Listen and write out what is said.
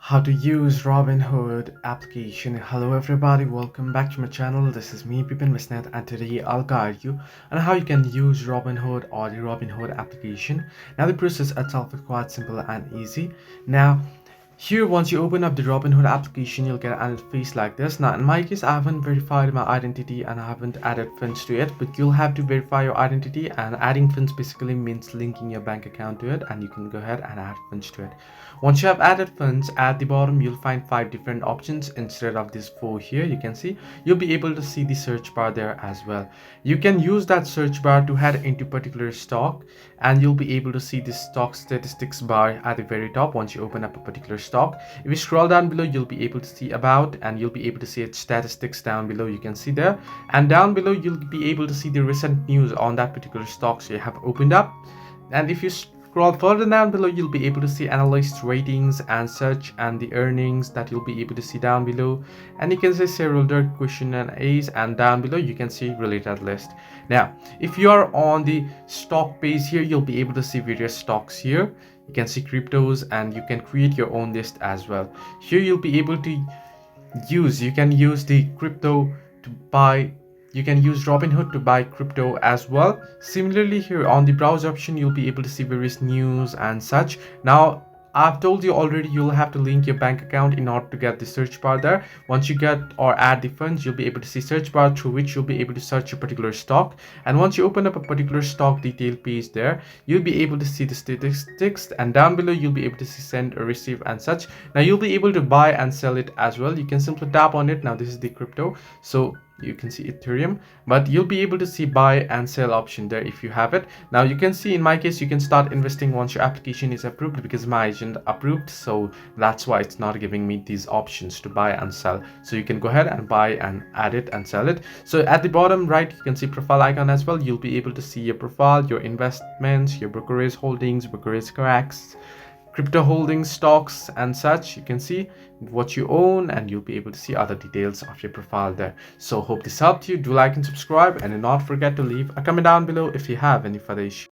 How to use Robinhood application. Hello everybody, welcome back to my channel. This is me Pipin Visnet, and today I'll guide you on how you can use Robinhood or the Robinhood application. Now the process itself is quite simple and easy. Now here, once you open up the Robinhood application, you'll get an interface like this. Now, in my case, I haven't verified my identity and I haven't added funds to it, but you'll have to verify your identity, and adding funds basically means linking your bank account to it, and you can go ahead and add funds to it. Once you have added funds, at the bottom, you'll find 5 different options instead of these 4 here. You can see you'll be able to see the search bar there as well. You can use that search bar to head into particular stock, and you'll be able to see the stock statistics bar at the very top once you open up a particular stock. If you scroll down below, you'll be able to see about, and you'll be able to see its statistics down below. You can see there, and down below you'll be able to see the recent news on that particular stock so you have opened up. And if you scroll further down below, you'll be able to see analyst ratings and such, and the earnings that you'll be able to see down below. And you can see shareholder question and A's, and down below you can see related list. Now if you are on the stock page here, you'll be able to see various stocks here. You can see cryptos, and you can create your own list as well. Here you'll be able to you can use the crypto to buy. You can use Robinhood to buy crypto as well. Similarly, here on the browse option, you'll be able to see various news and such. Now I've told you already, you'll have to link your bank account in order to get the search bar there. Once you get or add the funds, you'll be able to see search bar through which you'll be able to search a particular stock. And once you open up a particular stock detail page there, you'll be able to see the statistics, and down below you'll be able to see send or receive and such. Now you'll be able to buy and sell it as well. You can simply tap on it. Now this is the crypto, so you can see Ethereum, but you'll be able to see buy and sell option there if you have it. Now you can see in my case, you can start investing once your application is approved, because my agent approved, so that's why it's not giving me these options to buy and sell. So you can go ahead and buy and add it and sell it. So at the bottom right, you can see profile icon as well. You'll be able to see your profile, your investments, your brokerage holdings, brokerage cracks, crypto holdings, stocks and such. You can see what you own, and you'll be able to see other details of your profile there. So hope this helped you. Do like and subscribe, and do not forget to leave a comment down below if you have any further issues.